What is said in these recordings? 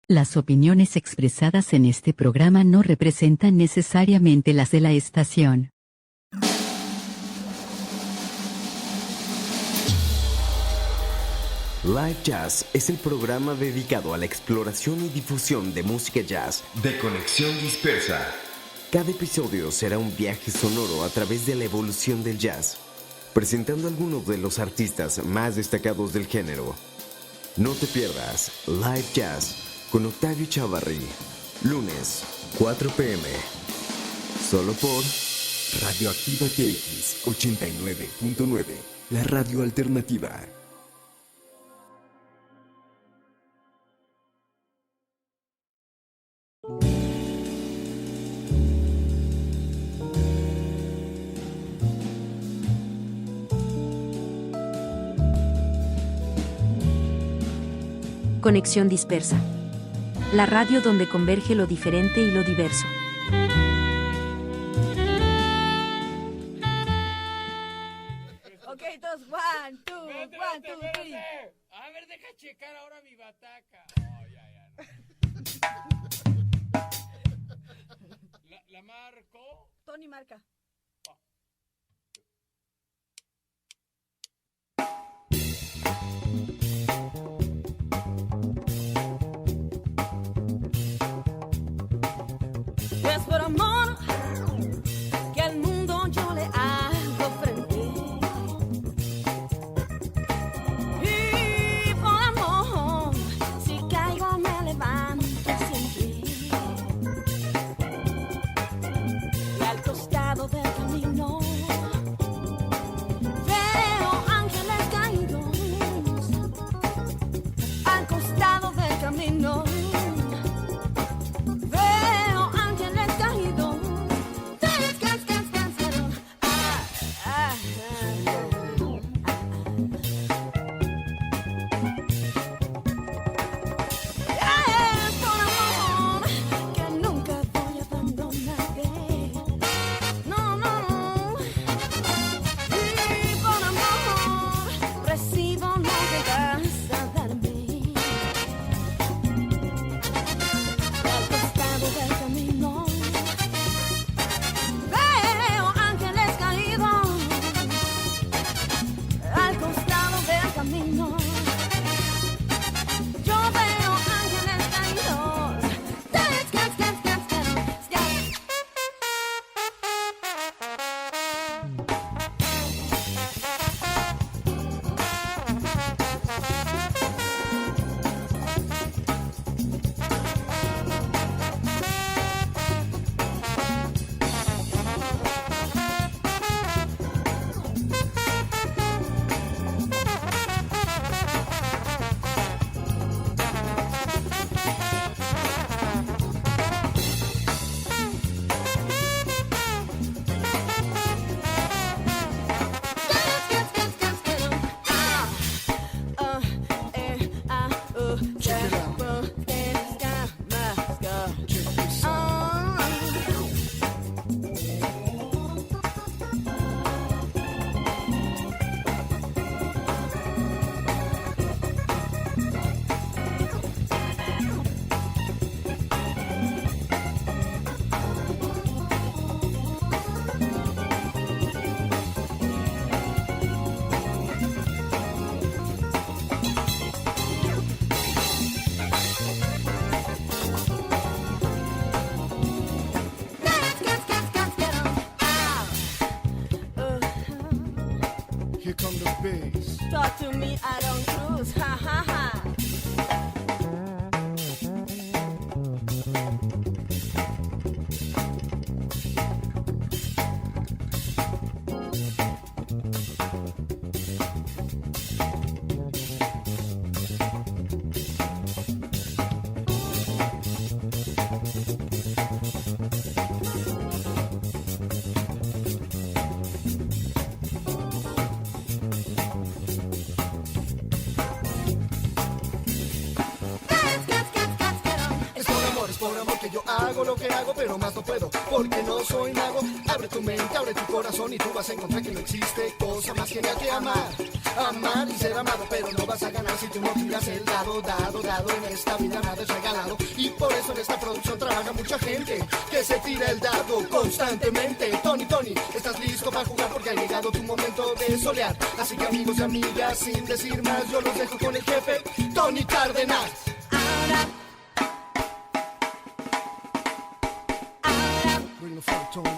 Las opiniones expresadas en este programa no representan necesariamente las de la estación. Live Jazz es el programa dedicado a la exploración y difusión de música jazz de Conexión Dispersa. Cada episodio será un viaje sonoro a través de la evolución del jazz, presentando algunos de los artistas más destacados del género. No te pierdas Live Jazz con Octavio Chavarri, lunes, 4 p.m. Solo por Radioactiva TX 89.9, la radio alternativa. Conexión Dispersa. La radio donde converge lo diferente y lo diverso. Ok, todos, one, two, three. A ver, deja checar ahora mi bataca. Oh, ya, no. ¿La marco? Tony marca. Es por amor que al mundo yo le hago frente. Y por amor, si caigo me levanto siempre. Y al costado del camino veo ángeles caídos. Al costado del camino talk to me, I don't cruise, ha ha ha. hago lo que hago, pero más no puedo, porque no soy mago. Abre tu mente, abre tu corazón y tú vas a encontrar que no existe cosa más genial que amar. Amar y ser amado, pero no vas a ganar si tú no tiras el dado. En esta vida nada es regalado, y por eso en esta producción trabaja mucha gente que se tira el dado constantemente. Tony, ¿estás listo para jugar? Porque ha llegado tu momento de solear. Así que amigos y amigas, sin decir más, yo los dejo con el jefe, Tony Cárdenas. Bring the funk, Tony.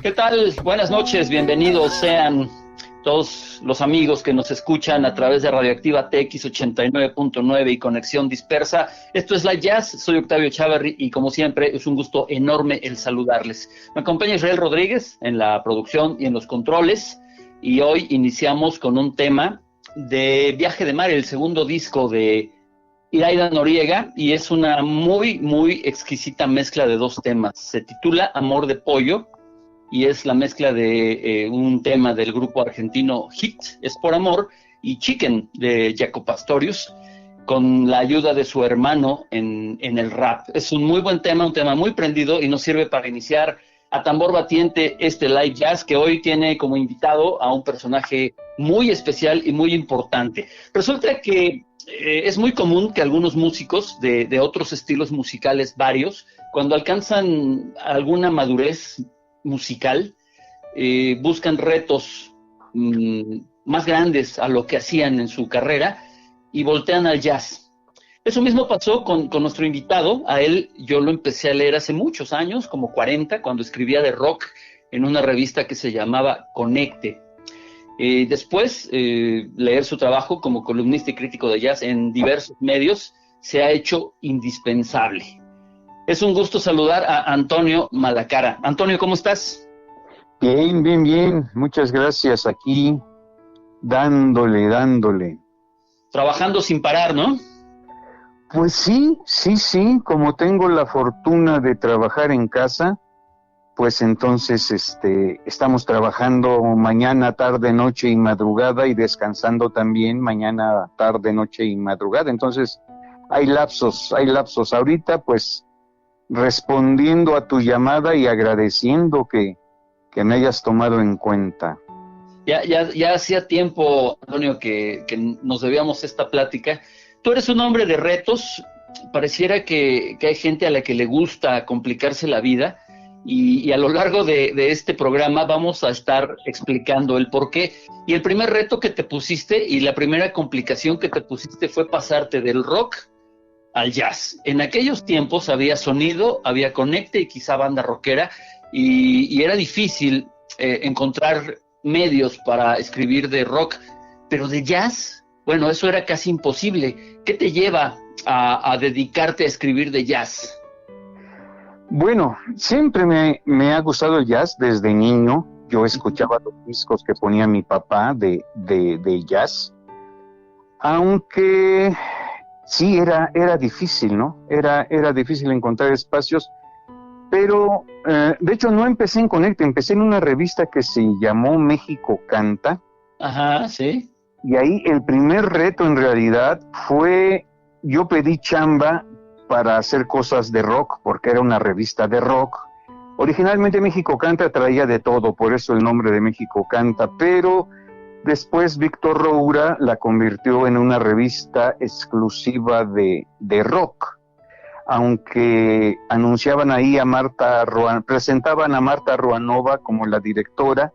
¿Qué tal? Buenas noches, bienvenidos sean todos los amigos que nos escuchan a través de Radioactiva TX 89.9 y Conexión Dispersa. Esto es Live Jazz, soy Octavio Chávarri y como siempre es un gusto enorme el saludarles. Me acompaña Israel Rodríguez en la producción y en los controles, y hoy iniciamos con un tema de Viaje de Mar, el segundo disco de Iraida Noriega, y es una muy exquisita mezcla de dos temas. Se titula Amor de Pollo, y es la mezcla de un tema del grupo argentino Hit, Es por Amor, y Chicken, de Jaco Pastorius, con la ayuda de su hermano en el rap. Es un muy buen tema, un tema muy prendido, y nos sirve para iniciar a tambor batiente este Live Jazz, que hoy tiene como invitado a un personaje muy especial y muy importante. Resulta que es muy común que algunos músicos de otros estilos musicales varios, cuando alcanzan alguna madurez musical, buscan retos más grandes a lo que hacían en su carrera y voltean al jazz. Eso mismo pasó con nuestro invitado. A él yo lo empecé a leer hace muchos años, como 40, cuando escribía de rock en una revista que se llamaba Conecte. Después, leer su trabajo como columnista y crítico de jazz en diversos medios se ha hecho indispensable. Es un gusto saludar a Antonio Malacara. Antonio, ¿cómo estás? Bien. Muchas gracias. Aquí, dándole. Trabajando sin parar, ¿no? Pues sí. Como tengo la fortuna de trabajar en casa, pues entonces estamos trabajando mañana, tarde, noche y madrugada, y descansando también mañana, tarde, noche y madrugada. Entonces, hay lapsos. Ahorita, pues, respondiendo a tu llamada y agradeciendo que me hayas tomado en cuenta. Ya hacía tiempo, Antonio, que nos debíamos esta plática. Tú eres un hombre de retos. Pareciera que hay gente a la que le gusta complicarse la vida, y a lo largo de este programa vamos a estar explicando el por qué. Y el primer reto que te pusiste y la primera complicación que te pusiste fue pasarte del rock al jazz. En aquellos tiempos había sonido, había Conecte y quizá banda rockera, y era difícil encontrar medios para escribir de rock, pero de jazz, bueno, eso era casi imposible. ¿Qué te lleva a dedicarte a escribir de jazz? Bueno, siempre me ha gustado el jazz desde niño. Yo escuchaba los discos que ponía mi papá de jazz, aunque sí, era difícil, ¿no? Era difícil encontrar espacios, pero de hecho no empecé en Conecte, empecé en una revista que se llamó México Canta. Ajá, sí. Y ahí el primer reto en realidad fue, yo pedí chamba para hacer cosas de rock, porque era una revista de rock. Originalmente México Canta traía de todo, por eso el nombre de México Canta, pero después Víctor Roura la convirtió en una revista exclusiva de rock, aunque anunciaban ahí a presentaban a Marta Ruanova como la directora.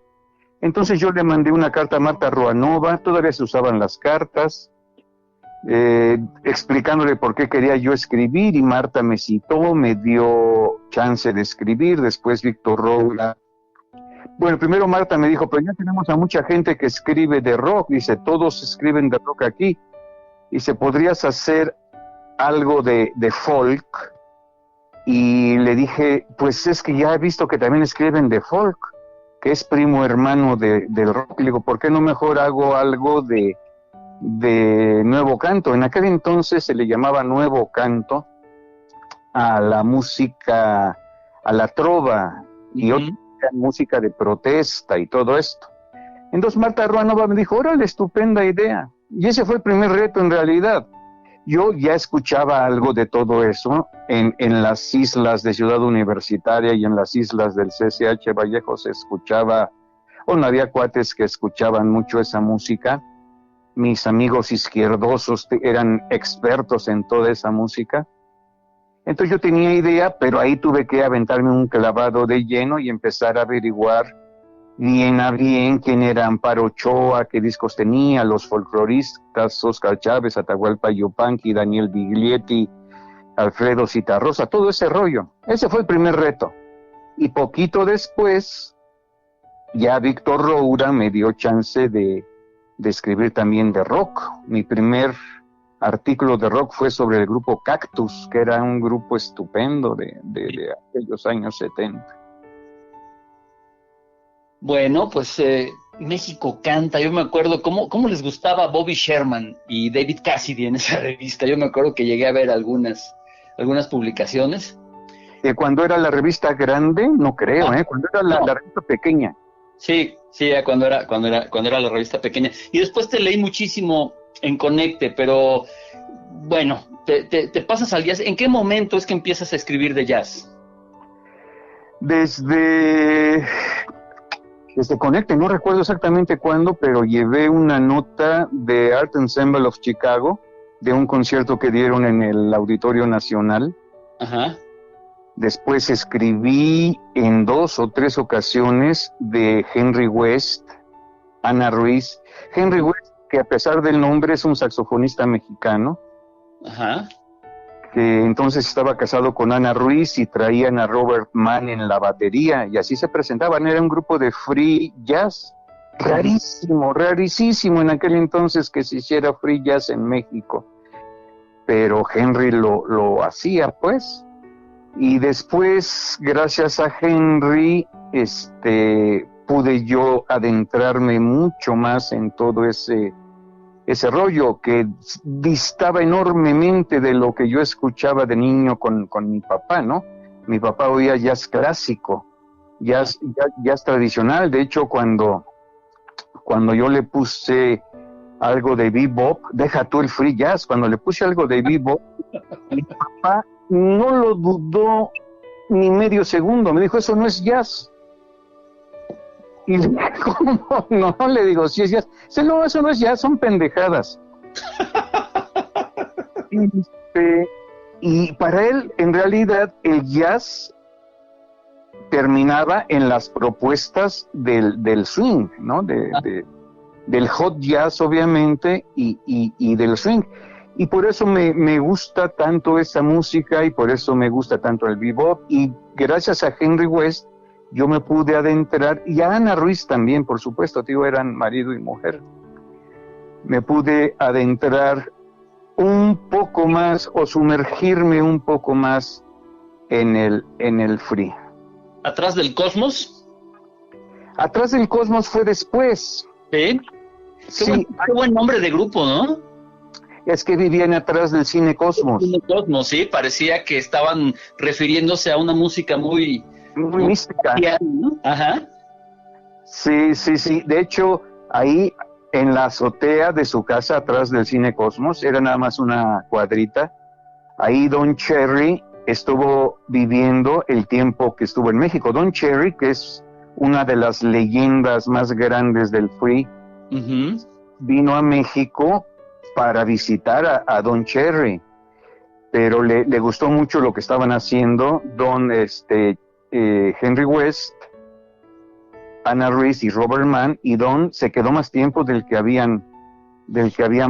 Entonces yo le mandé una carta a Marta Ruanova, todavía se usaban las cartas, explicándole por qué quería yo escribir, y Marta me citó, me dio chance de escribir. Después Víctor Roura, bueno, primero Marta me dijo, pero ya tenemos a mucha gente que escribe de rock, dice, todos escriben de rock aquí, dice, ¿podrías hacer algo de folk? Y le dije, pues es que ya he visto que también escriben de folk, que es primo hermano del rock. Le digo, ¿por qué no mejor hago algo de nuevo canto? En aquel entonces se le llamaba nuevo canto a la música, a la trova y otra música de protesta y todo esto. Entonces Marta Ruanova me dijo, órale, estupenda idea. Y ese fue el primer reto en realidad. Yo ya escuchaba algo de todo eso en las islas de Ciudad Universitaria y en las islas del CCH Vallejo se escuchaba, bueno, había cuates que escuchaban mucho esa música. Mis amigos izquierdosos eran expertos en toda esa música. Entonces yo tenía idea, pero ahí tuve que aventarme un clavado de lleno y empezar a averiguar bien a bien quién era Amparo Ochoa, qué discos tenía, los folcloristas, Óscar Chávez, Atahualpa Yupanqui, Daniel Biglietti, Alfredo Citarrosa, todo ese rollo. Ese fue el primer reto. Y poquito después, ya Víctor Roura me dio chance de escribir también de rock. Mi primer artículo de rock fue sobre el grupo Cactus, que era un grupo estupendo de aquellos años 70. Bueno, pues México Canta, yo me acuerdo cómo les gustaba Bobby Sherman y David Cassidy en esa revista. Yo me acuerdo que llegué a ver algunas publicaciones. Cuando era la revista grande, no creo, cuando era la revista pequeña. Sí, cuando era la revista pequeña. Y después te leí muchísimo en Conecte, pero bueno, te pasas al jazz. ¿En qué momento es que empiezas a escribir de jazz? Desde Conecte, no recuerdo exactamente cuándo, pero llevé una nota de Art Ensemble of Chicago, de un concierto que dieron en el Auditorio Nacional. Ajá. Después escribí en 2 o 3 ocasiones de Henry West, Ana Ruiz. Henry West, que a pesar del nombre es un saxofonista mexicano. Ajá. Que entonces estaba casado con Ana Ruiz y traían a Robert Mann en la batería y así se presentaban. Era un grupo de free jazz, rarísimo en aquel entonces que se hiciera free jazz en México, pero Henry lo hacía pues. Y después, gracias a Henry, pude yo adentrarme mucho más en todo ese rollo que distaba enormemente de lo que yo escuchaba de niño con mi papá, ¿no? Mi papá oía jazz clásico, jazz tradicional. De hecho, cuando yo le puse algo de bebop, deja tú el free jazz, cuando le puse algo de bebop, mi papá no lo dudó ni medio segundo, me dijo, eso no es jazz. Y le dije, ¿cómo no? Le digo, si es jazz. Dice, no, eso no es jazz, son pendejadas. Y para él, en realidad, el jazz terminaba en las propuestas del swing, ¿no? Del hot jazz, obviamente, y del swing. Y por eso me gusta tanto esa música, y por eso me gusta tanto el bebop. Y gracias a Henry West, yo me pude adentrar, y a Ana Ruiz también, por supuesto, tío, eran marido y mujer. Me pude adentrar un poco más, o sumergirme un poco más en el free. ¿Atrás del Cosmos? Atrás del Cosmos fue después. ¿Sí? Sí. Qué buen nombre de grupo, ¿no? Es que vivían atrás del Cine Cosmos. Cine Cosmos, sí, parecía que estaban refiriéndose a una música muy mística, ¿no? Ajá. Sí. De hecho, ahí en la azotea de su casa atrás del Cine Cosmos, era nada más una cuadrita. Ahí Don Cherry estuvo viviendo el tiempo que estuvo en México. Don Cherry, que es una de las leyendas más grandes del free, vino a México para visitar a Don Cherry, pero le gustó mucho lo que estaban haciendo Henry West, Anna Ruiz y Robert Mann, y Don se quedó más tiempo del que habían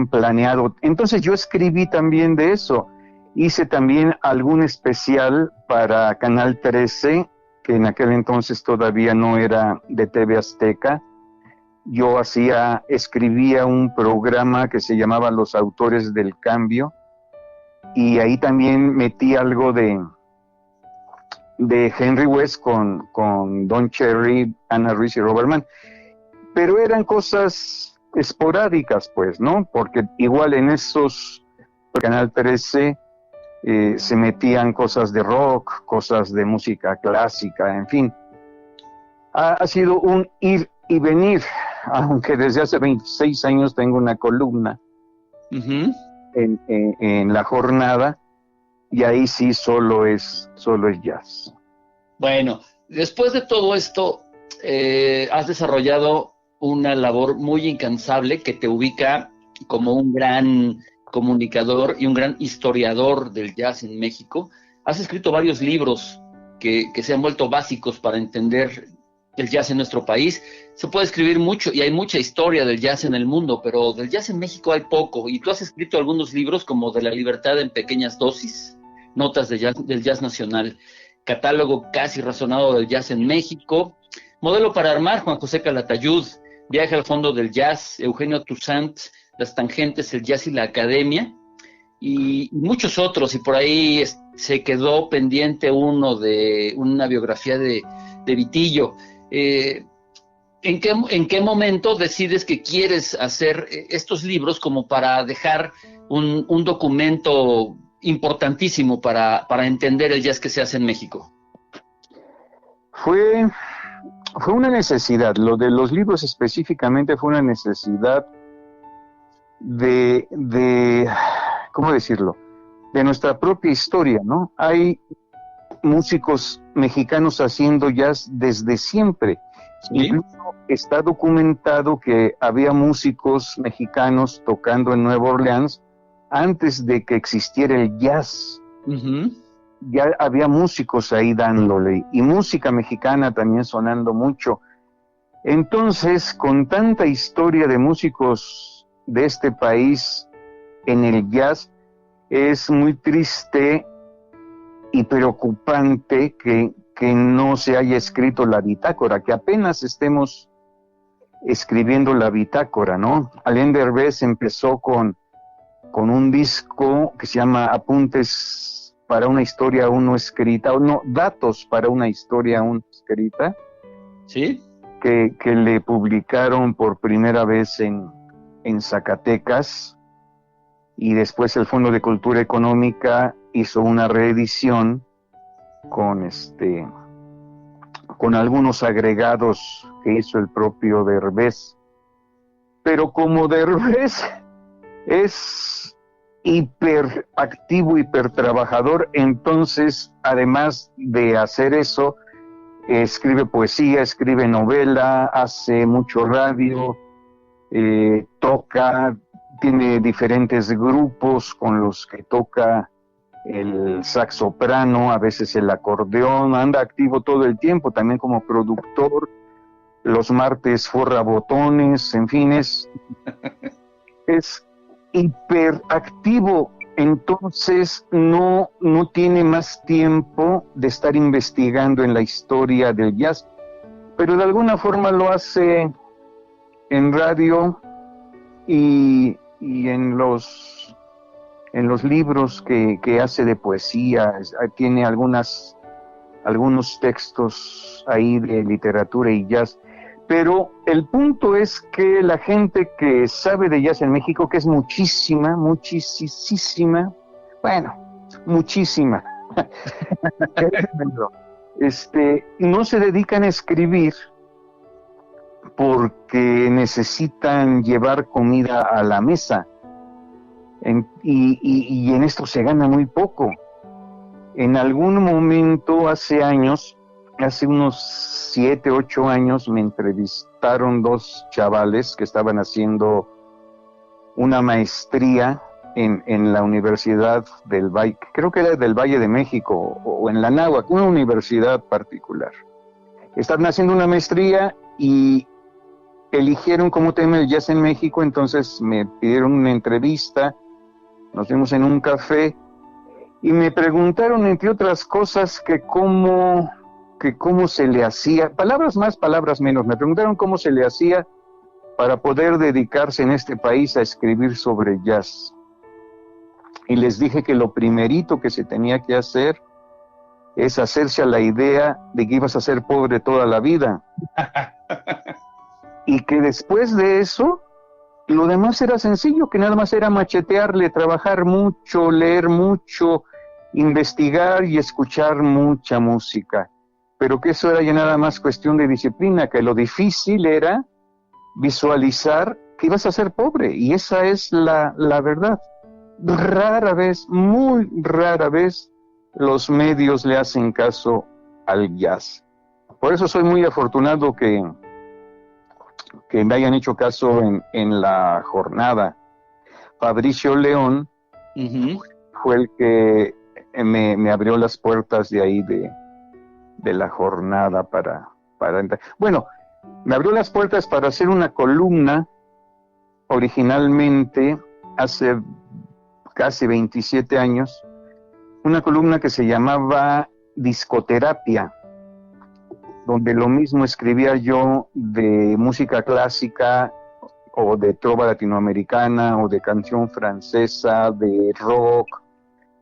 planeado. Entonces yo escribí también de eso. Hice también algún especial para Canal 13, que en aquel entonces todavía no era de TV Azteca. Yo escribía un programa que se llamaba Los Autores del Cambio, y ahí también metí algo de Henry West con Don Cherry, Anna Ruiz y Robert Mann. Pero eran cosas esporádicas, pues, ¿no? Porque igual en esos Canal 13 se metían cosas de rock, cosas de música clásica, en fin. Ha sido un ir y venir, aunque desde hace 26 años tengo una columna en La Jornada, y ahí sí solo es jazz. Bueno, después de todo esto, has desarrollado una labor muy incansable que te ubica como un gran comunicador y un gran historiador del jazz en México. Has escrito varios libros que se han vuelto básicos para entender el jazz en nuestro país. Se puede escribir mucho y hay mucha historia del jazz en el mundo, pero del jazz en México hay poco. Y tú has escrito algunos libros como De la libertad en pequeñas dosis, Notas del jazz nacional, Catálogo casi razonado del jazz en México, Modelo para armar, Juan José Calatayud, Viaje al fondo del jazz, Eugenio Toussaint, Las tangentes, el jazz y la academia, y muchos otros. Y por ahí se quedó pendiente uno de una biografía de Vitillo. ¿En qué momento decides que quieres hacer estos libros como para dejar un documento importantísimo para entender el jazz que se hace en México? Fue una necesidad. Lo de los libros específicamente fue una necesidad de ¿cómo decirlo? De nuestra propia historia, ¿no? Hay músicos mexicanos haciendo jazz desde siempre. ¿Sí? Incluso está documentado que había músicos mexicanos tocando en Nueva Orleans antes de que existiera el jazz. Ya había músicos ahí dándole, y música mexicana también sonando mucho. Entonces, con tanta historia de músicos de este país en el jazz, es muy triste y preocupante que no se haya escrito la bitácora, que apenas estemos escribiendo la bitácora, ¿no? Alain Derbez empezó con un disco que se llama Apuntes para una historia aún no escrita, o no, Datos para una historia aún no escrita, ¿sí? Que le publicaron por primera vez en Zacatecas, y después el Fondo de Cultura Económica hizo una reedición con algunos agregados que hizo el propio Derbez. Pero como Derbez es hiperactivo, hipertrabajador, entonces, además de hacer eso, escribe poesía, escribe novela, hace mucho radio, toca, tiene diferentes grupos con los que toca el sax soprano, a veces el acordeón, anda activo todo el tiempo, también como productor. Los martes forra botones, en fin, es hiperactivo. Entonces no tiene más tiempo de estar investigando en la historia del jazz, pero de alguna forma lo hace en radio y en los libros que hace de poesía. Tiene algunos textos ahí de literatura y jazz. Pero el punto es que la gente que sabe de jazz en México, que es muchísima, muchísima, no se dedican a escribir porque necesitan llevar comida a la mesa. Y en esto se gana muy poco. En algún momento, hace unos 7, 8 años, me entrevistaron 2 chavales que estaban haciendo una maestría en la Universidad del Valle, creo que era del Valle de México, o en la Anáhuac, una universidad particular. Estaban haciendo una maestría y eligieron como tema el jazz en México, entonces me pidieron una entrevista, nos vimos en un café y me preguntaron, entre otras cosas, que cómo se le hacía, palabras más, palabras menos, me preguntaron cómo se le hacía para poder dedicarse en este país a escribir sobre jazz. Y les dije que lo primerito que se tenía que hacer es hacerse a la idea de que ibas a ser pobre toda la vida. Y que después de eso, lo demás era sencillo, que nada más era machetearle, trabajar mucho, leer mucho, investigar y escuchar mucha música. Pero que eso era ya nada más cuestión de disciplina, que lo difícil era visualizar que ibas a ser pobre, y esa es la verdad. Rara vez, muy rara vez, los medios le hacen caso al jazz. Por eso soy muy afortunado que me hayan hecho caso en la jornada. Fabricio León fue el que me abrió las puertas de ahí de la jornada para entrar. Bueno, me abrió las puertas para hacer una columna originalmente hace casi 27 años, una columna que se llamaba Discoterapia, donde lo mismo escribía yo de música clásica o de trova latinoamericana o de canción francesa, de rock,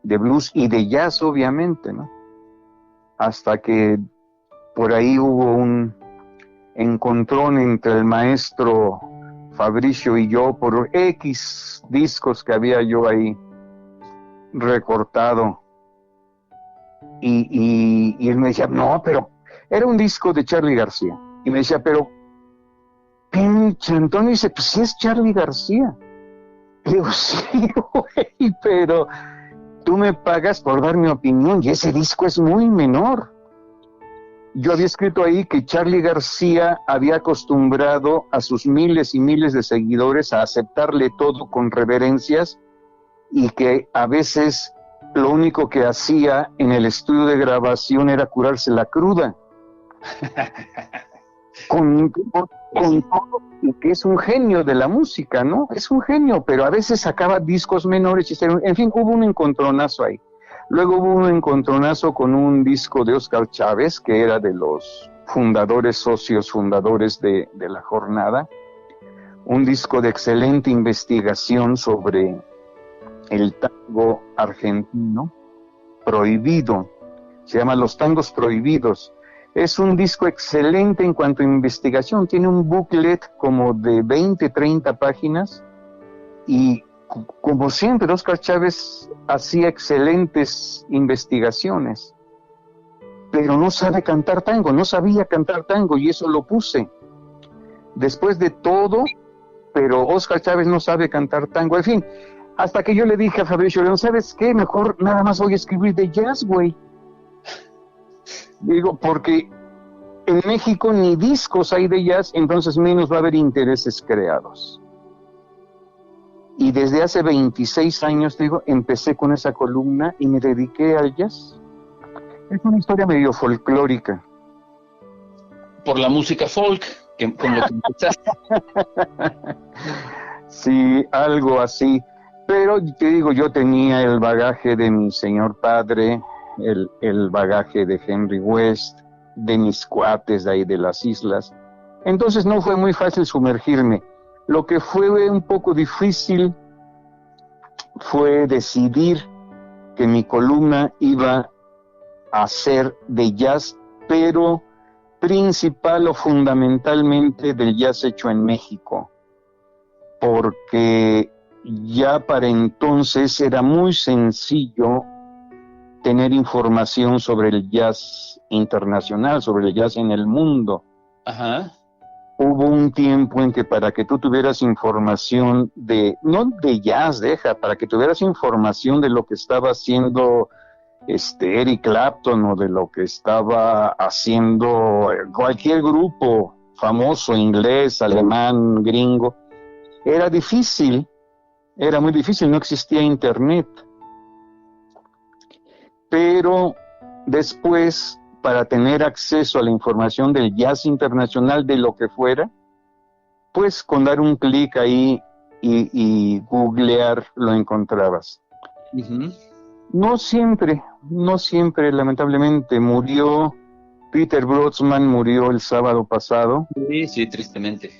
de blues y de jazz, obviamente, ¿no? Hasta que por ahí hubo un encontrón entre el maestro Fabricio y yo por X discos que había yo ahí recortado. Y él me decía, no, pero era un disco de Charly García. Y me decía, pero pinche Antonio, dice, pues sí es Charly García. Le digo, sí, güey, pero tú me pagas por dar mi opinión y ese disco es muy menor. Yo había escrito ahí que Charly García había acostumbrado a sus miles y miles de seguidores a aceptarle todo con reverencias y que a veces lo único que hacía en el estudio de grabación era curarse la cruda. con todo, y que es un genio de la música, ¿no? Es un genio, pero a veces sacaba discos menores, en fin, hubo un encontronazo ahí. Luego hubo un encontronazo con un disco de Óscar Chávez, que era de los socios fundadores de la jornada, un disco de excelente investigación sobre el tango argentino prohibido, se llama Los Tangos Prohibidos. Es un disco excelente en cuanto a investigación, tiene un booklet como de 20, 30 páginas y como siempre Óscar Chávez hacía excelentes investigaciones, pero no sabe cantar tango, no sabía cantar tango y eso lo puse. Después de todo, pero Óscar Chávez no sabe cantar tango, en fin, hasta que yo le dije a Fabricio León, ¿sabes qué? Mejor nada más voy a escribir de jazz, güey. Digo, porque en México ni discos hay de jazz, entonces menos va a haber intereses creados. Y desde hace 26 años, digo, empecé con esa columna y me dediqué al jazz. Es una historia medio folclórica. Por la música folk, con lo que empezaste. Sí, algo así. Pero te digo, yo tenía el bagaje de mi señor padre, el bagaje de Henry West, de mis cuates de ahí de las islas. Entonces no fue muy fácil sumergirme. Lo que fue un poco difícil fue decidir que mi columna iba a ser de jazz, pero principal o fundamentalmente del jazz hecho en México, porque ya para entonces era muy sencillo tener información sobre el jazz internacional, sobre el jazz en el mundo. Ajá. hubo un tiempo en que para que tú tuvieras información no de jazz, para que tuvieras información de lo que estaba haciendo Eric Clapton o de lo que estaba haciendo cualquier grupo famoso, inglés, alemán, gringo, era difícil, era muy difícil, no existía internet. Pero después, para tener acceso a la información del jazz internacional, de lo que fuera, pues con dar un clic ahí y googlear lo encontrabas. Uh-huh. No siempre, lamentablemente, murió Peter Brötzmann, murió el sábado pasado. Sí, tristemente.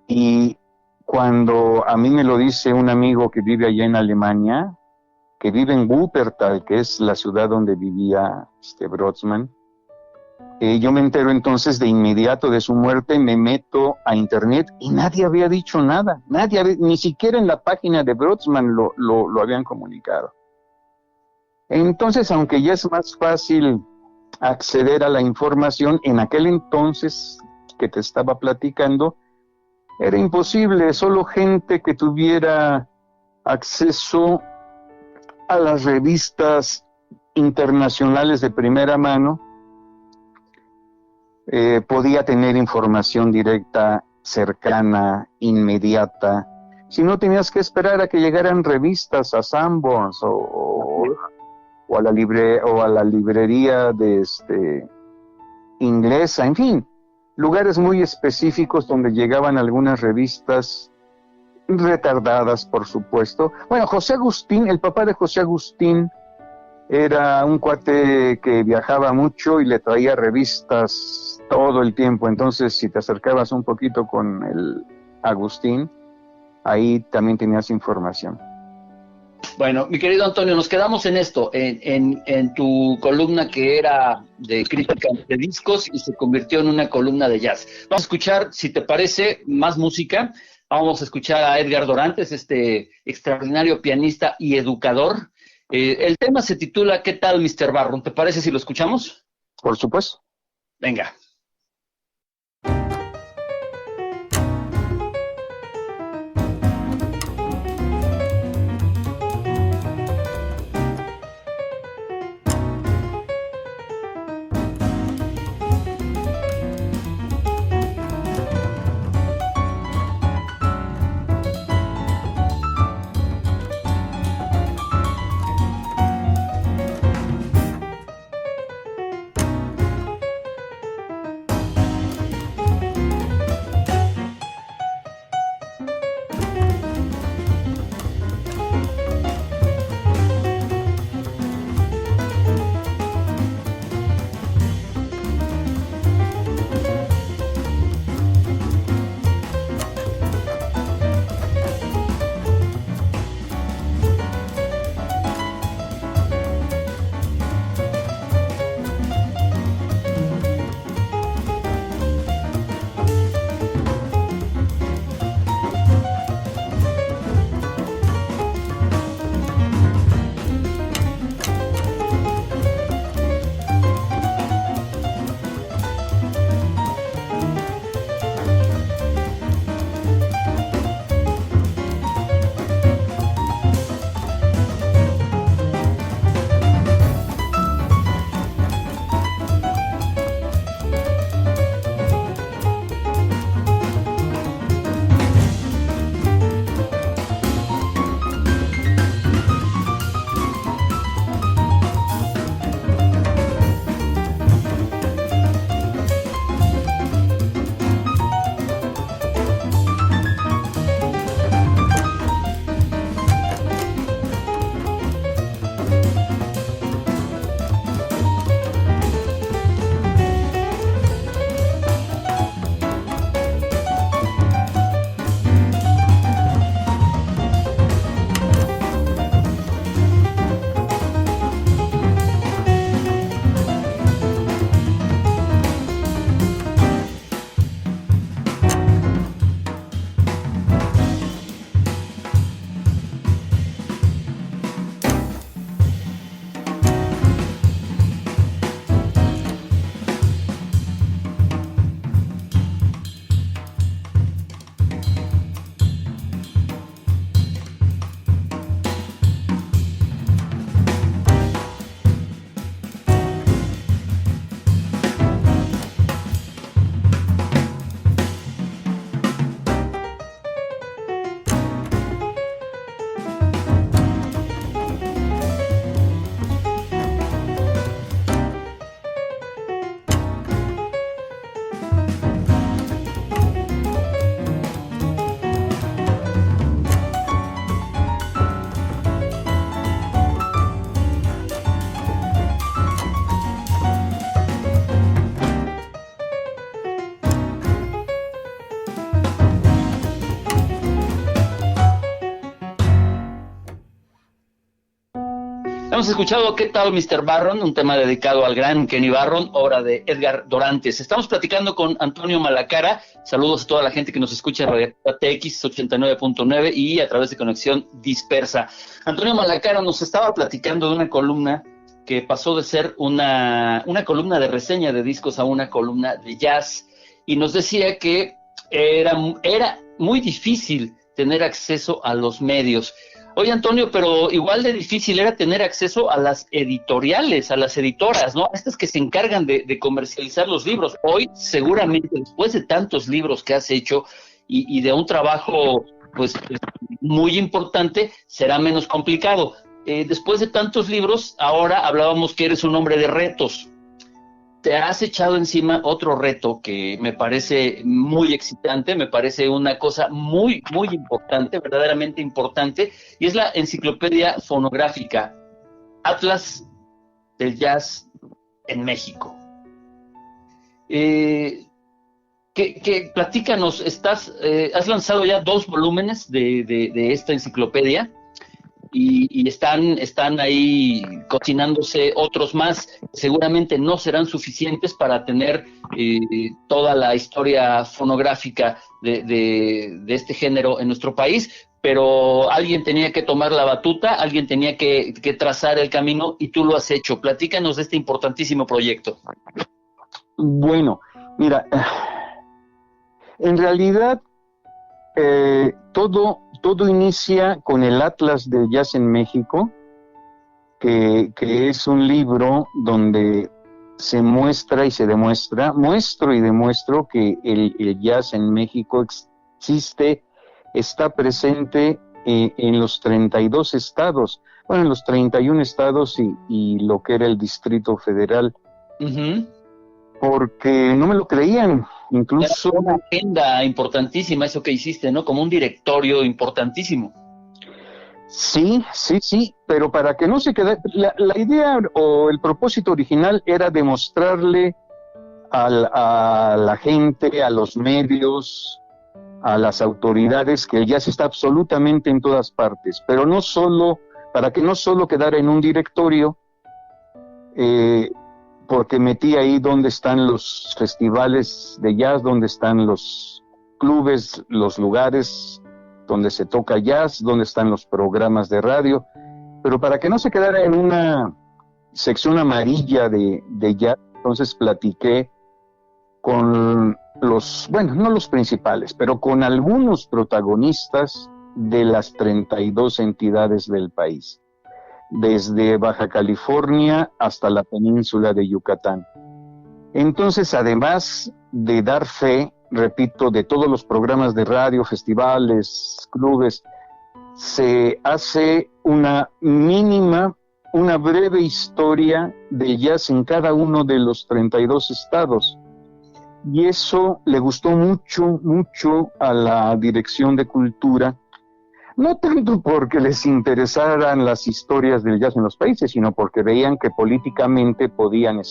Y cuando a mí me lo dice un amigo que vive allá en Alemania, que vive en Wuppertal, que es la ciudad donde vivía Brötzmann, yo me entero entonces de inmediato de su muerte, me meto a internet y nadie había dicho nada, ni siquiera en la página de Brötzmann lo habían comunicado. Entonces, aunque ya es más fácil acceder a la información, en aquel entonces que te estaba platicando, era imposible. Solo gente que tuviera acceso a las revistas internacionales de primera mano podía tener información directa, cercana, inmediata. Si no, tenías que esperar a que llegaran revistas a Sanborns o a la librería de inglesa, en fin, lugares muy específicos donde llegaban algunas revistas retardadas, por supuesto. Bueno, José Agustín, el papá de José Agustín, era un cuate que viajaba mucho y le traía revistas todo el tiempo. Entonces, si te acercabas un poquito con el Agustín, ahí también tenías información. Bueno, mi querido Antonio, nos quedamos en esto, en tu columna que era de crítica de discos y se convirtió en una columna de jazz. Vamos a escuchar, si te parece, más música. Vamos a escuchar a Edgar Dorantes, este extraordinario pianista y educador. El tema se titula ¿Qué tal, Mr. Barron? ¿Te parece si lo escuchamos? Por supuesto. Venga. Hemos escuchado ¿Qué tal Mr. Barron? Un tema dedicado al gran Kenny Barron, obra de Edgar Dorantes. Estamos platicando con Antonio Malacara. Saludos a toda la gente que nos escucha en Radio TX 89.9 y a través de Conexión Dispersa. Antonio Malacara nos estaba platicando de una columna que pasó de ser una columna de reseña de discos a una columna de jazz, y nos decía que era muy difícil tener acceso a los medios. Oye, Antonio, pero igual de difícil era tener acceso a las editoriales, a las editoras, ¿no? Estas que se encargan de comercializar los libros. Hoy, seguramente, después de tantos libros que has hecho y de un trabajo, pues, muy importante, será menos complicado. Después de tantos libros, ahora hablábamos que eres un hombre de retos. Te has echado encima otro reto que me parece muy excitante, me parece una cosa muy, muy importante, verdaderamente importante, y es la enciclopedia fonográfica Atlas del Jazz en México. Platícanos, has lanzado ya 2 volúmenes de esta enciclopedia, y están ahí cocinándose otros más. Seguramente no serán suficientes para tener toda la historia fonográfica de este género en nuestro país, pero alguien tenía que tomar la batuta, alguien tenía que trazar el camino, y tú lo has hecho. Platícanos de este importantísimo proyecto. Bueno, mira, en realidad todo inicia con el Atlas del Jazz en México, que es un libro donde se muestro y demuestro que el jazz en México existe, está presente en los 32 estados, bueno, en los 31 estados y lo que era el Distrito Federal. Uh-huh. Porque no me lo creían, incluso... Era una agenda importantísima eso que hiciste, ¿no? Como un directorio importantísimo. Sí, pero para que no se quede... La idea o el propósito original era demostrarle a la gente, a los medios, a las autoridades, que el jazz está absolutamente en todas partes, pero no solo, para que no solo quedara en un directorio, porque metí ahí donde están los festivales de jazz, donde están los clubes, los lugares donde se toca jazz, donde están los programas de radio, pero para que no se quedara en una sección amarilla de jazz, entonces platiqué con no los principales, pero con algunos protagonistas de las 32 entidades del país, desde Baja California hasta la península de Yucatán. Entonces, además de dar fe, repito, de todos los programas de radio, festivales, clubes, se hace una breve historia del jazz en cada uno de los 32 estados. Y eso le gustó mucho a la Dirección de Cultura, no tanto porque les interesaran las historias del jazz en los países, sino porque veían que políticamente podían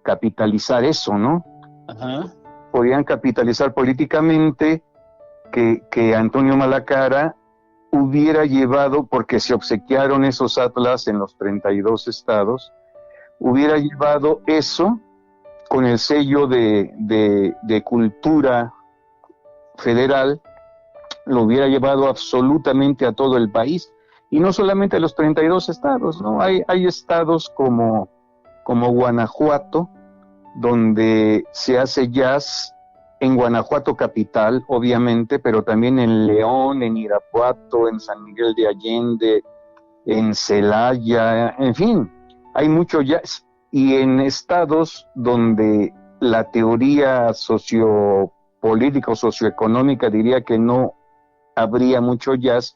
capitalizar eso, ¿no? Ajá. Podían capitalizar políticamente que Antonio Malacara hubiera llevado, porque se obsequiaron esos atlas en los 32 estados, hubiera llevado eso con el sello de cultura federal, lo hubiera llevado absolutamente a todo el país, y no solamente a los 32 estados, ¿no? Hay estados como Guanajuato, donde se hace jazz, en Guanajuato capital, obviamente, pero también en León, en Irapuato, en San Miguel de Allende, en Celaya, en fin, hay mucho jazz. Y en estados donde la teoría sociopolítica o socioeconómica diría que no habría mucho jazz,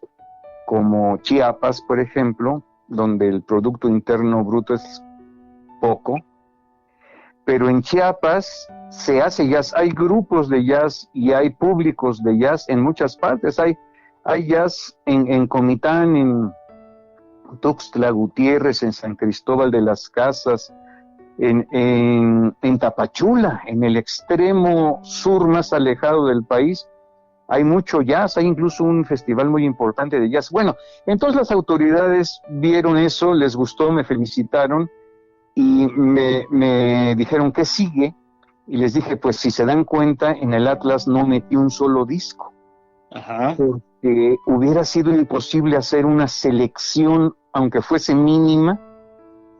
como Chiapas, por ejemplo, donde el Producto Interno Bruto es poco, pero en Chiapas se hace jazz, hay grupos de jazz y hay públicos de jazz en muchas partes, hay jazz en Comitán, en Tuxtla Gutiérrez, en San Cristóbal de las Casas, en Tapachula, en el extremo sur más alejado del país, hay mucho jazz, hay incluso un festival muy importante de jazz. Bueno, entonces las autoridades vieron eso, les gustó, me felicitaron y me dijeron, ¿qué sigue? Y les dije, pues si se dan cuenta, en el Atlas no metí un solo disco. Ajá. Porque hubiera sido imposible hacer una selección, aunque fuese mínima,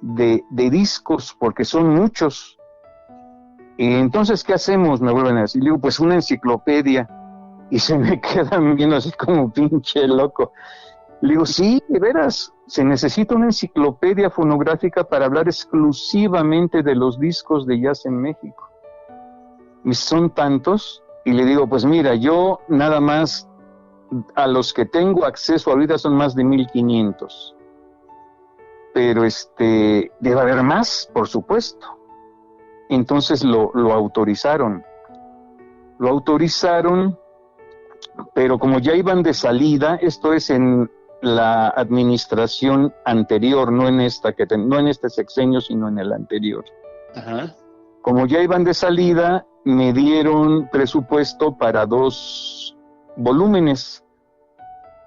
de discos, porque son muchos. Y entonces, ¿qué hacemos? Me vuelven a decir, digo, pues una enciclopedia. Y se me quedan viendo así como pinche loco. Le digo, sí, de veras, se necesita una enciclopedia fonográfica para hablar exclusivamente de los discos de jazz en México. Y son tantos, y le digo, pues mira, yo nada más a los que tengo acceso ahorita son más de 1,500. Pero debe haber más, por supuesto. Entonces lo autorizaron. Lo autorizaron, pero como ya iban de salida, esto es en la administración anterior, no en no en este sexenio, sino en el anterior. Ajá. Como ya iban de salida, me dieron presupuesto para 2 volúmenes,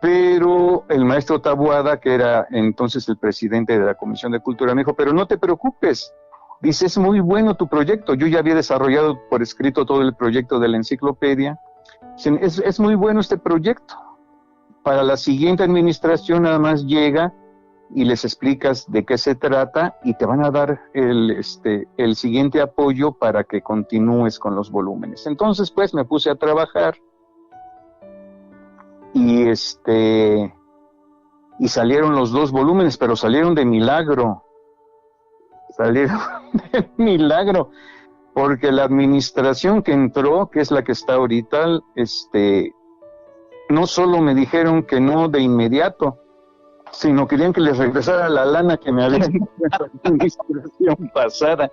pero el maestro Taboada, que era entonces el presidente de la Comisión de Cultura, me dijo, pero no te preocupes, dice, es muy bueno tu proyecto, yo ya había desarrollado por escrito todo el proyecto de la enciclopedia, es muy bueno este proyecto, para la siguiente administración nada más llega y les explicas de qué se trata y te van a dar el siguiente apoyo para que continúes con los volúmenes. Entonces, pues, me puse a trabajar y salieron los 2 volúmenes, pero salieron de milagro. Porque la administración que entró, que es la que está ahorita, no solo me dijeron que no de inmediato, sino querían que les regresara la lana que me había dado la administración pasada.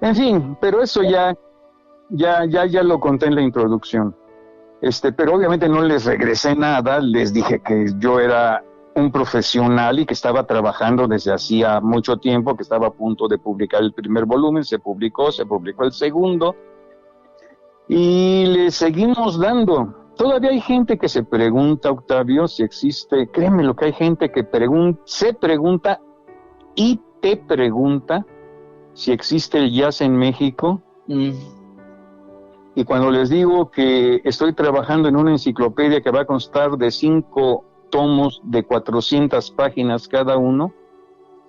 En fin, pero eso ya lo conté en la introducción. Pero obviamente no les regresé nada, les dije que yo era un profesional y que estaba trabajando desde hacía mucho tiempo, que estaba a punto de publicar el primer volumen, se publicó el segundo, y le seguimos dando. Todavía hay gente que se pregunta, Octavio, si existe, créeme lo que hay gente que se pregunta y te pregunta si existe el jazz en México. Y cuando les digo que estoy trabajando en una enciclopedia que va a constar de 5 tomos de 400 páginas cada uno,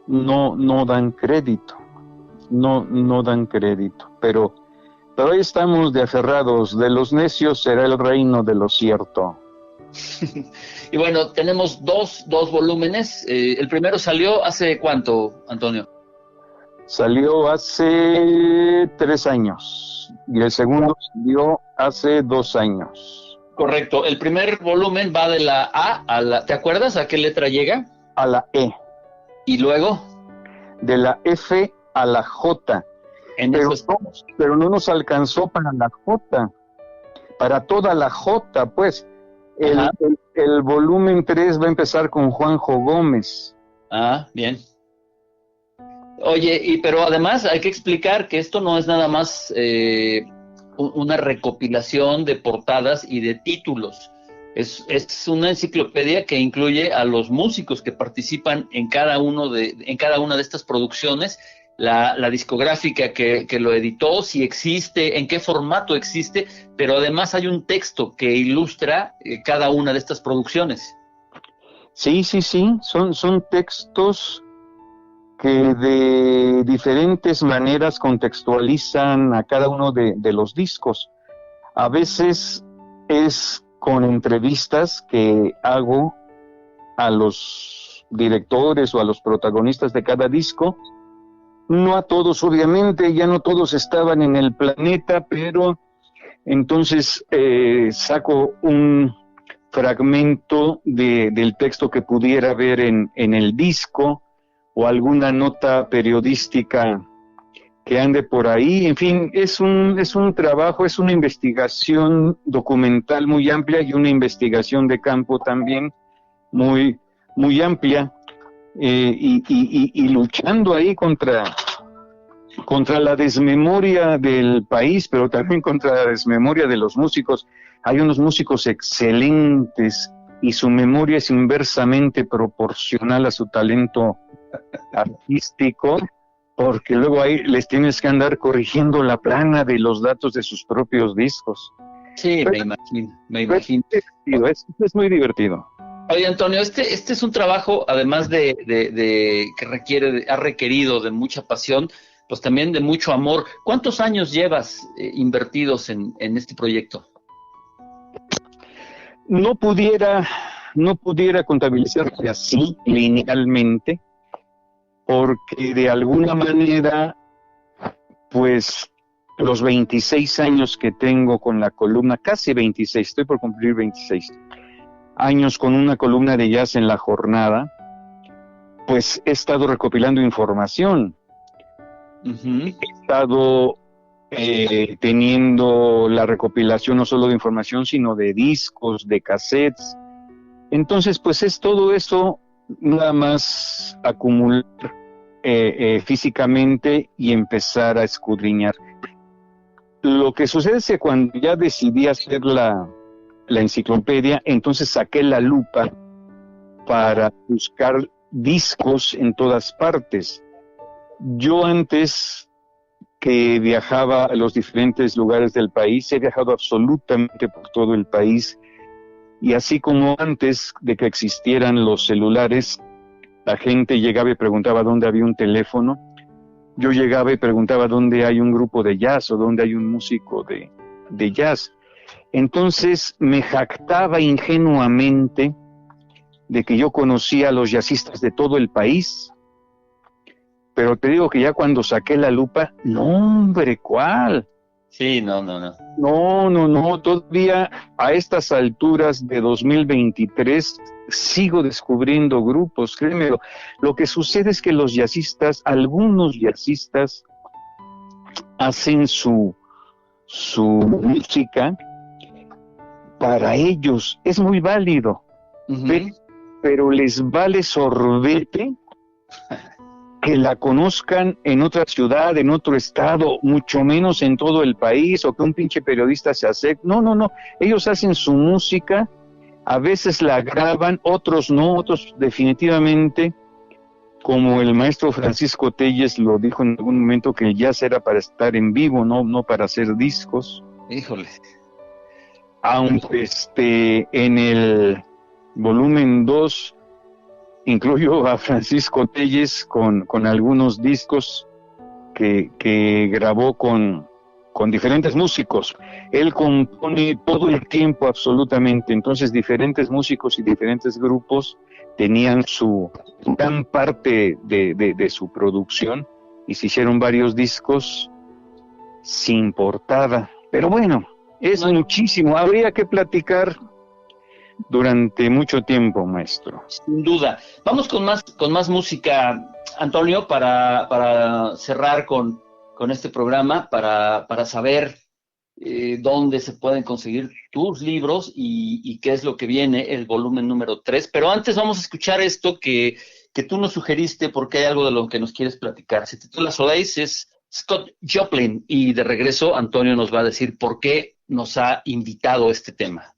no dan crédito. No dan crédito, pero ahí estamos de aferrados, de los necios será el reino de lo cierto. Y bueno, tenemos dos volúmenes. El primero salió ¿hace cuánto, Antonio? Salió hace 3 años y el segundo salió hace 2 años. Correcto. El primer volumen va de la A a la... ¿Te acuerdas a qué letra llega? A la E. ¿Y luego? De la F a la J. Pero no nos alcanzó para la J, para toda la J, pues. El volumen 3 va a empezar con Juanjo Gómez. Ah, bien. Oye, pero además hay que explicar que esto no es nada más una recopilación de portadas y de títulos. Es una enciclopedia que incluye a los músicos que participan en cada una de estas producciones, la discográfica que lo editó, si existe, en qué formato existe, pero además hay un texto que ilustra cada una de estas producciones. Sí, son textos que de diferentes maneras contextualizan a cada uno de los discos. A veces es con entrevistas que hago a los directores o a los protagonistas de cada disco. No a todos, obviamente, ya no todos estaban en el planeta, pero entonces saco un fragmento del texto que pudiera ver en el disco, o alguna nota periodística que ande por ahí. En fin, es un trabajo, es una investigación documental muy amplia y una investigación de campo también muy, muy amplia, y luchando ahí contra la desmemoria del país, pero también contra la desmemoria de los músicos. hay unos músicos excelentes y su memoria es inversamente proporcional a su talento artístico, porque luego ahí les tienes que andar corrigiendo la plana de los datos de sus propios discos. Sí, Pero, me imagino. Es muy divertido. Oye, Antonio, este es un trabajo, además de que ha requerido de mucha pasión, pues también de mucho amor. ¿Cuántos años llevas invertidos en este proyecto? No pudiera contabilizarse así linealmente, porque de alguna manera, pues los 26 años que tengo con la columna, casi 26, estoy por cumplir 26 años con una columna de jazz en La Jornada, pues he estado recopilando información. Uh-huh. He estado teniendo la recopilación no solo de información, sino de discos, de cassettes. Entonces, pues es todo eso, nada más acumular físicamente y empezar a escudriñar. Lo que sucede es que cuando ya decidí hacer la enciclopedia, entonces saqué la lupa para buscar discos en todas partes. Yo antes que viajaba a los diferentes lugares del país, he viajado absolutamente por todo el país, y así como antes de que existieran los celulares, la gente llegaba y preguntaba dónde había un teléfono, yo llegaba y preguntaba dónde hay un grupo de jazz o dónde hay un músico de jazz. Entonces me jactaba ingenuamente de que yo conocía a los jazzistas de todo el país, pero te digo que ya cuando saqué la lupa, no hombre, ¿cuál? Sí, no. No, todavía a estas alturas de 2023 sigo descubriendo grupos, créeme. Lo que sucede es que los jazzistas, algunos jazzistas, hacen su música para ellos, es muy válido, Uh-huh. pero les vale sorbete que la conozcan en otra ciudad, en otro estado, mucho menos en todo el país, o que un pinche periodista se acerque. No, ellos hacen su música, a veces la graban, otros no, otros definitivamente, como el maestro Francisco Telles lo dijo en algún momento, que el jazz era para estar en vivo, no para hacer discos. Híjole. Aunque en el volumen 2 incluyo a Francisco Telles con algunos discos que grabó con diferentes músicos. Él compone todo el tiempo absolutamente, entonces diferentes músicos y diferentes grupos tenían su gran parte de su producción y se hicieron varios discos sin portada. Pero bueno, es muchísimo, habría que platicar durante mucho tiempo, maestro. Sin duda. Vamos con más música, Antonio, para cerrar con este programa, para saber dónde se pueden conseguir tus libros y qué es lo que viene, el volumen número 3. Pero antes vamos a escuchar esto que tú nos sugeriste, porque hay algo de lo que nos quieres platicar. Se titula Solace, es Scott Joplin, y de regreso Antonio nos va a decir por qué nos ha invitado este tema.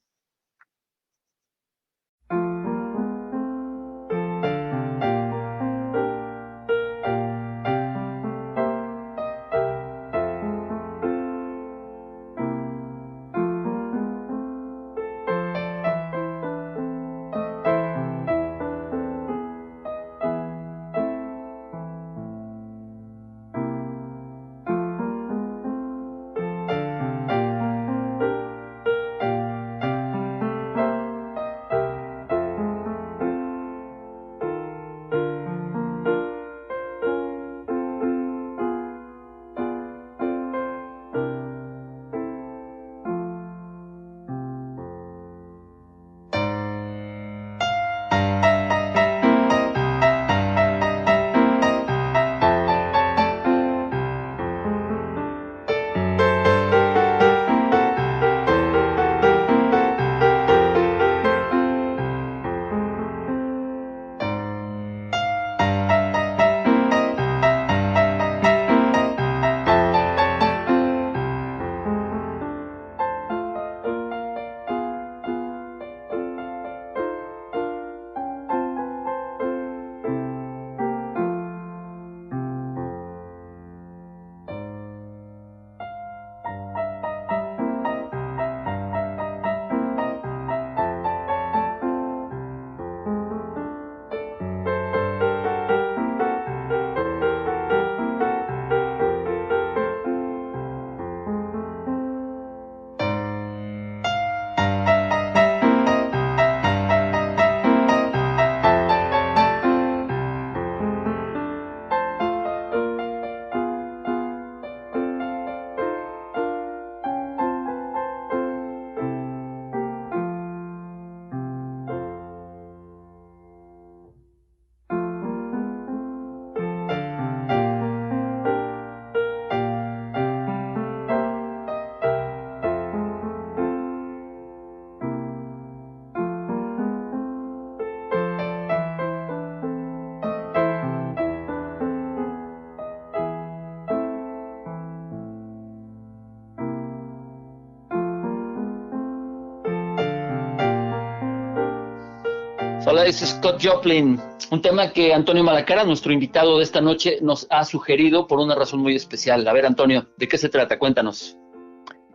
Solaris Scott Joplin, un tema que Antonio Malacara, nuestro invitado de esta noche, nos ha sugerido por una razón muy especial. A ver, Antonio, ¿de qué se trata? Cuéntanos.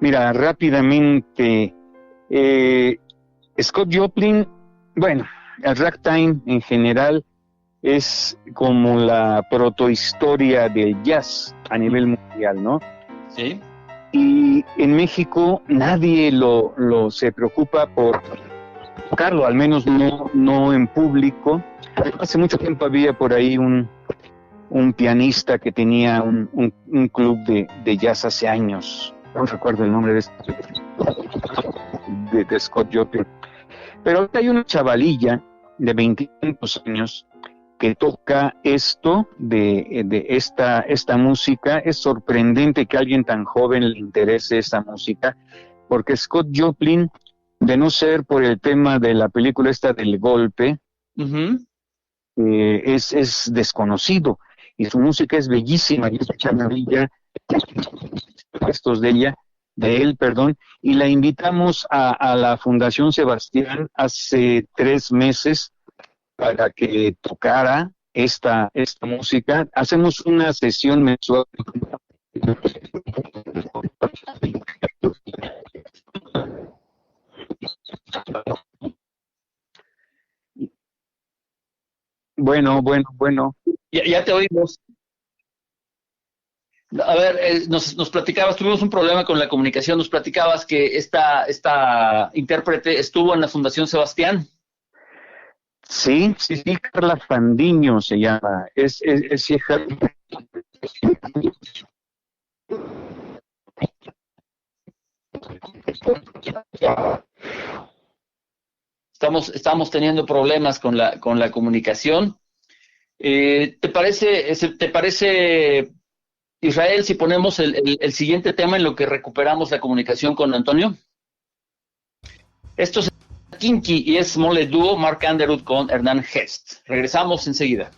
Mira, rápidamente, Scott Joplin, bueno, el ragtime en general es como la protohistoria del jazz a nivel mundial, ¿no? Sí. Y en México nadie se preocupa por tocarlo, al menos no en público. Hace mucho tiempo había por ahí un pianista que tenía un club de jazz hace años. No recuerdo el nombre de Scott Joplin. Pero ahorita hay una chavalilla de 25 años que toca esto de esta música. Es sorprendente que a alguien tan joven le interese esta música, porque Scott Joplin, de no ser por el tema de la película esta del golpe, es desconocido, y su música es bellísima, y esta chavalilla, estos de él, y la invitamos a la Fundación Sebastián hace 3 meses para que tocara esta música. Hacemos una sesión mensual. Bueno. Ya te oímos. A ver, nos platicabas, tuvimos un problema con la comunicación, nos platicabas que esta intérprete estuvo en la Fundación Sebastián. Sí, Carla Fandiño se llama. Es hija. Estamos teniendo problemas con la comunicación. ¿Te parece, Israel, si ponemos el siguiente tema en lo que recuperamos la comunicación con Antonio? Esto es Kinky y es Mole Dúo, Mark Underwood con Hernán Hest. Regresamos enseguida.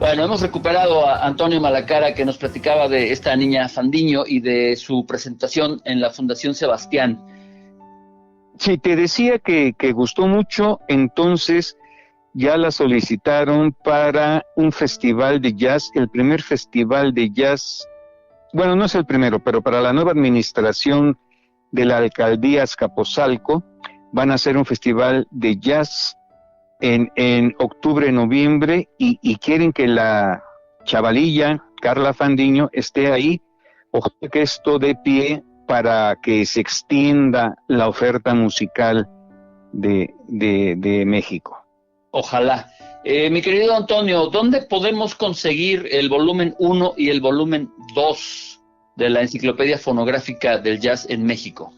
Bueno, hemos recuperado a Antonio Malacara, que nos platicaba de esta niña Fandiño y de su presentación en la Fundación Sebastián. Sí, te decía que gustó mucho, entonces ya la solicitaron para un festival de jazz, el primer festival de jazz, bueno, no es el primero, pero para la nueva administración de la alcaldía Azcapotzalco van a hacer un festival de jazz en octubre, noviembre, y quieren que la chavalilla Carla Fandiño esté ahí. Ojalá que esto dé pie para que se extienda la oferta musical de México. Ojalá. Mi querido Antonio, ¿dónde podemos conseguir el volumen 1 y el volumen 2 de la Enciclopedia Fonográfica del Jazz en México?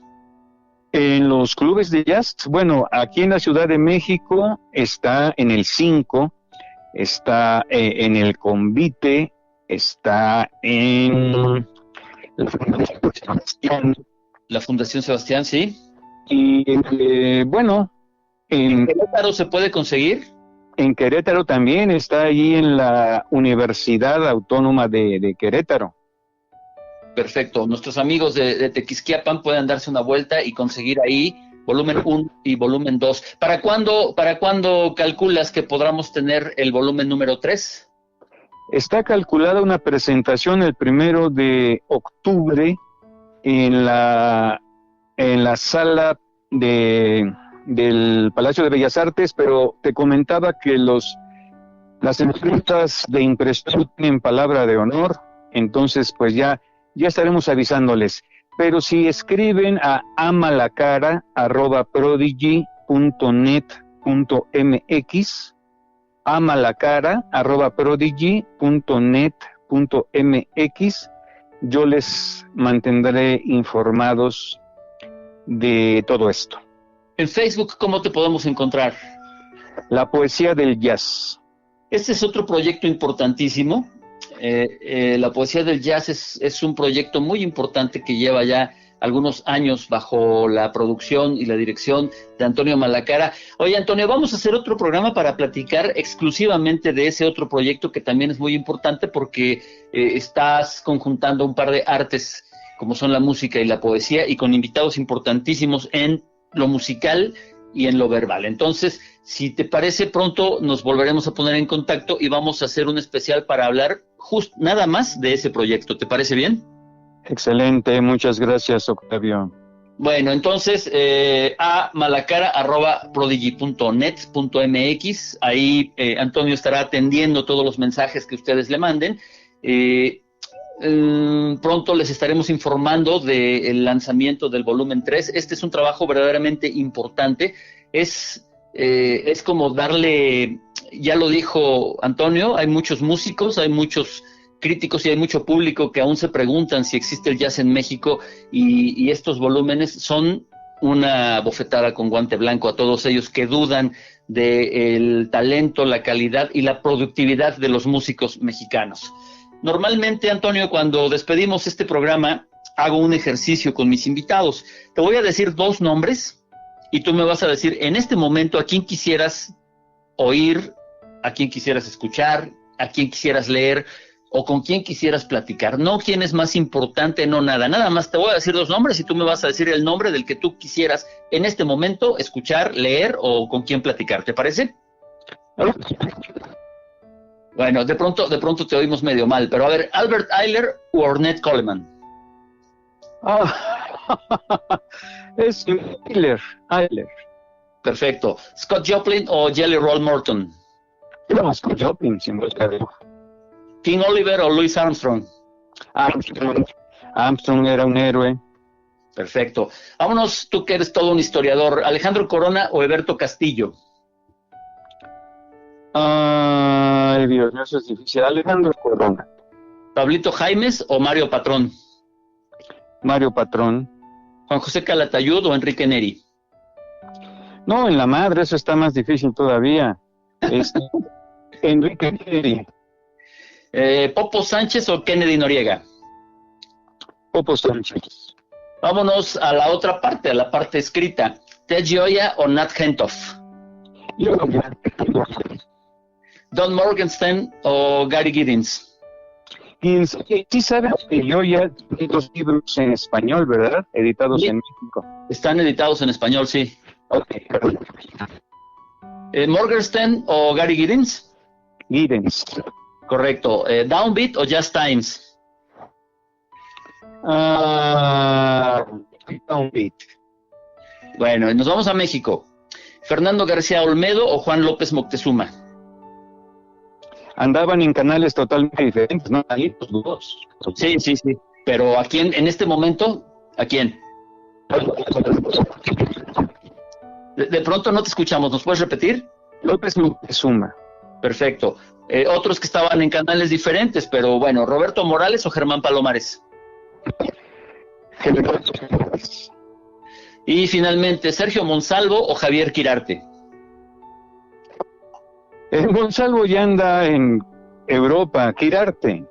En los clubes de jazz, bueno, aquí en la Ciudad de México está en el 5, está en el Convite, está en la Fundación Sebastián, sí. Y bueno, ¿en Querétaro se puede conseguir? En Querétaro también, está allí en la Universidad Autónoma de Querétaro. Perfecto. Nuestros amigos de Tequisquiapan pueden darse una vuelta y conseguir ahí volumen 1 y volumen 2. ¿Para cuándo calculas que podamos tener el volumen número 3? Está calculada una presentación el 1 de octubre en la sala del Palacio de Bellas Artes, pero te comentaba que las empresas de impresión tienen palabra de honor, entonces pues ya estaremos avisándoles. Pero si escriben a amalacara@prodigy.net.mx, amalacara@prodigy.net.mx, jazz.mx. Yo les mantendré informados de todo esto. En Facebook, ¿cómo te podemos encontrar? La poesía del jazz. Este es otro proyecto importantísimo. La poesía del jazz es un proyecto muy importante que lleva ya algunos años bajo la producción y la dirección de Antonio Malacara. Oye, Antonio, vamos a hacer otro programa para platicar exclusivamente de ese otro proyecto que también es muy importante porque estás conjuntando un par de artes como son la música y la poesía y con invitados importantísimos en lo musical y en lo verbal. Entonces, si te parece, pronto nos volveremos a poner en contacto y vamos a hacer un especial para hablar nada más de ese proyecto. ¿Te parece bien? Excelente, muchas gracias, Octavio. Bueno, entonces, a malacara@prodigy.net.mx, ahí Antonio estará atendiendo todos los mensajes que ustedes le manden. Pronto les estaremos informando del lanzamiento del volumen 3. Este es un trabajo verdaderamente importante. Es como darle, ya lo dijo Antonio, hay muchos músicos, hay muchos críticos y hay mucho público que aún se preguntan si existe el jazz en México y estos volúmenes son una bofetada con guante blanco a todos ellos que dudan del talento, la calidad y la productividad de los músicos mexicanos. Normalmente, Antonio, cuando despedimos este programa, hago un ejercicio con mis invitados. Te voy a decir 2 nombres y tú me vas a decir en este momento a quién quisieras oír, a quién quisieras escuchar, a quién quisieras leer o con quién quisieras platicar. No quién es más importante, no nada. Nada más te voy a decir 2 nombres y tú me vas a decir el nombre del que tú quisieras en este momento escuchar, leer o con quién platicar. ¿Te parece? Bueno, de pronto te oímos medio mal, pero a ver, Albert Ayler o Ornette Coleman. Es Ayler. Perfecto. Scott Joplin o Jelly Roll Morton. No, Scott Joplin, sin duda. King Oliver o Louis Armstrong. Armstrong era un héroe. Perfecto. Vámonos, tú que eres todo un historiador. Alejandro Corona o Heberto Castillo. Ay, Dios mío, eso es difícil. Alejandro Corona. Pablito Jaimes o Mario Patrón. Mario Patrón. Juan José Calatayud o Enrique Neri. No, en la madre, eso está más difícil todavía. Enrique Neri. Popo Sánchez o Kennedy Noriega. Popo Sánchez. Vámonos a la otra parte, a la parte escrita. Ted Gioia o Nat Hentoff. Don Morgenstern o Gary Giddens. Sí sabes que yo ya tengo 2 libros en español, ¿verdad? Editados en México. Están editados en español, sí. Okay. Morgenstern o Gary Giddens. Giddens. Correcto. Downbeat o Jazz Times. Downbeat. Bueno, nos vamos a México. Fernando García Olmedo o Juan López Moctezuma. Andaban en canales totalmente diferentes, ¿no? Ahí los 2. Sí. Pero ¿a quién, en este momento, a quién? De pronto no te escuchamos, ¿nos puedes repetir? López Moctezuma. Perfecto. Otros que estaban en canales diferentes, pero bueno, ¿Roberto Morales o Germán Palomares? Y finalmente, ¿Sergio Monsalvo o Javier Quirarte? Monsalvo ya anda en Europa. Quirarte.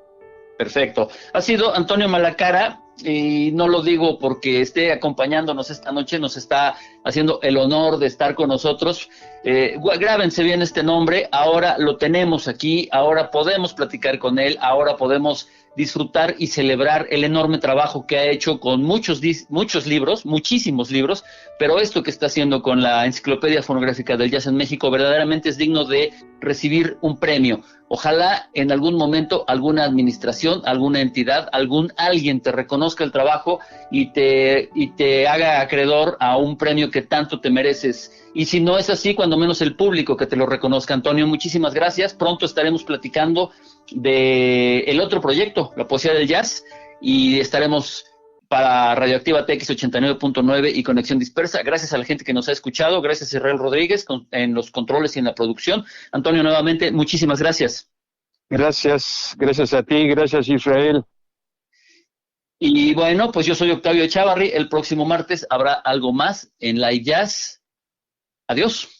Perfecto. Ha sido Antonio Malacara, y no lo digo porque esté acompañándonos esta noche, nos está haciendo el honor de estar con nosotros. Grábense bien este nombre, ahora lo tenemos aquí, ahora podemos platicar con él, ahora podemos disfrutar y celebrar el enorme trabajo que ha hecho con muchos libros, muchísimos libros, pero esto que está haciendo con la Enciclopedia Fonográfica del Jazz en México verdaderamente es digno de recibir un premio. Ojalá en algún momento alguna administración, alguna entidad, alguien te reconozca el trabajo y te haga acreedor a un premio que tanto te mereces. Y si no es así, cuando menos el público que te lo reconozca. Antonio, muchísimas gracias. Pronto estaremos platicando de el otro proyecto, La Poesía del Jazz, y estaremos para Radioactiva TX 89.9 y Conexión Dispersa. Gracias a la gente que nos ha escuchado, gracias a Israel Rodríguez en los controles y en la producción. Antonio, nuevamente, muchísimas gracias. Gracias a ti, gracias Israel. Y bueno, pues yo soy Octavio Echavarri. El próximo martes habrá algo más en Live Jazz. Adiós.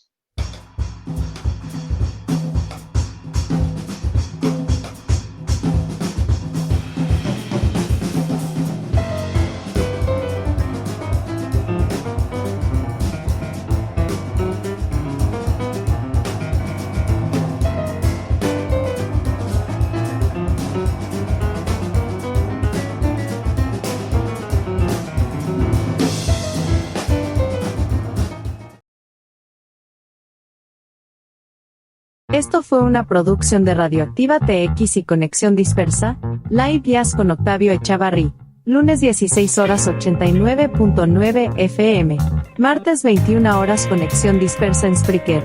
Esto fue una producción de Radioactiva TX y Conexión Dispersa, Live Jazz con Octavio Echavarri, lunes 16 horas 89.9 FM, martes 21 horas Conexión Dispersa en Spreaker.